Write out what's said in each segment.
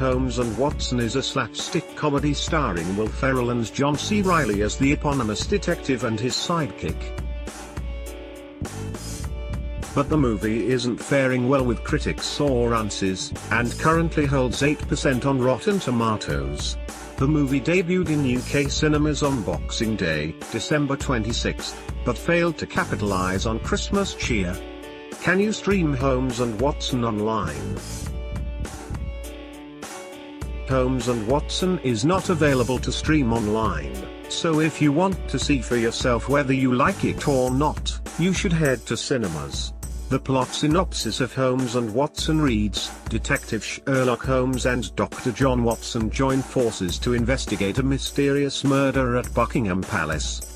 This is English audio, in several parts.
Holmes and Watson is a slapstick comedy starring Will Ferrell and John C. Reilly as the eponymous detective and his sidekick. But the movie isn't faring well with critics or aunces, and currently holds 8% on Rotten Tomatoes. The movie debuted in UK cinemas on Boxing Day, December 26, but failed to capitalize on Christmas cheer. Can you stream Holmes and Watson online? Holmes and Watson is not available to stream online, so if you want to see for yourself whether you like it or not, you should head to cinemas. The plot synopsis of Holmes and Watson reads: Detective Sherlock Holmes and Dr. John Watson join forces to investigate a mysterious murder at Buckingham Palace.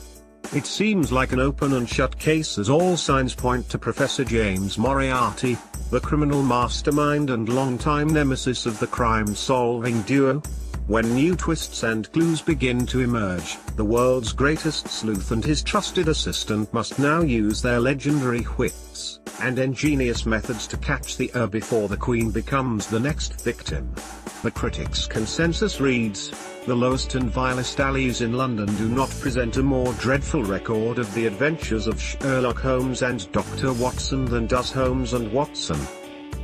It seems like an open and shut case as all signs point to Professor James Moriarty, the criminal mastermind and longtime nemesis of the crime-solving duo. When new twists and clues begin to emerge, the world's greatest sleuth and his trusted assistant must now use their legendary wits and ingenious methods to catch the heir before the Queen becomes the next victim. The critics' consensus reads: the lowest and vilest alleys in London do not present a more dreadful record of the adventures of Sherlock Holmes and Dr. Watson than does Holmes and Watson.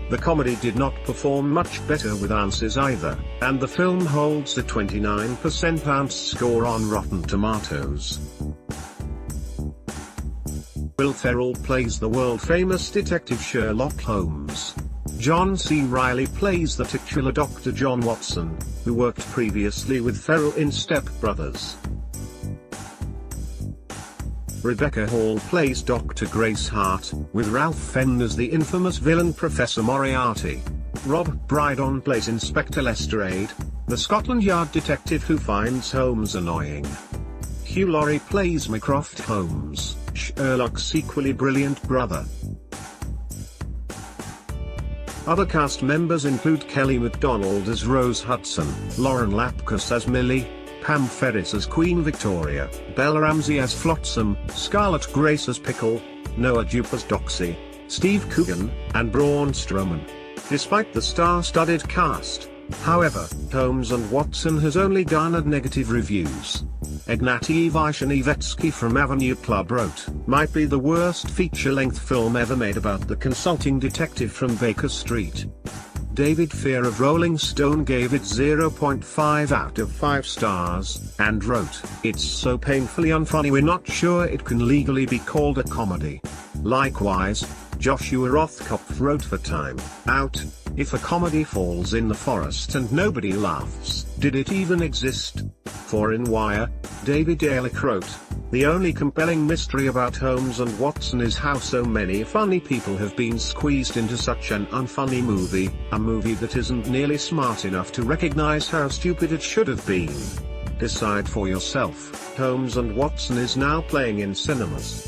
The comedy did not perform much better with aunces either, and the film holds a 29% ounce score on Rotten Tomatoes. Will Ferrell plays the world-famous detective Sherlock Holmes. John C. Reilly plays the titular Dr. John Watson, who worked previously with Ferrell in Step Brothers. Rebecca Hall plays Dr. Grace Hart, with Ralph Fenn as the infamous villain Professor Moriarty. Rob Brydon plays Inspector Lestrade, the Scotland Yard detective who finds Holmes annoying. Hugh Laurie plays Mycroft Holmes, Sherlock's equally brilliant brother. Other cast members include Kelly MacDonald as Rose Hudson, Lauren Lapkus as Millie, Pam Ferris as Queen Victoria, Bella Ramsey as Flotsam, Scarlet Grace as Pickle, Noah Jupe as Doxy, Steve Coogan, and Braun Strowman. Despite the star-studded cast, however, Holmes and Watson has only garnered negative reviews. Ignaty Vishnevetsky from Avenue Club wrote, "Might be the worst feature-length film ever made about the consulting detective from Baker Street." David Fear of Rolling Stone gave it 0.5 out of 5 stars, and wrote, "It's so painfully unfunny we're not sure it can legally be called a comedy." Likewise, Joshua Rothkopf wrote for Time Out, "If a comedy falls in the forest and nobody laughs, did it even exist?" For in Wire, David Ehrlich wrote, "The only compelling mystery about Holmes and Watson is how so many funny people have been squeezed into such an unfunny movie, a movie that isn't nearly smart enough to recognize how stupid it should have been." Decide for yourself. Holmes and Watson is now playing in cinemas.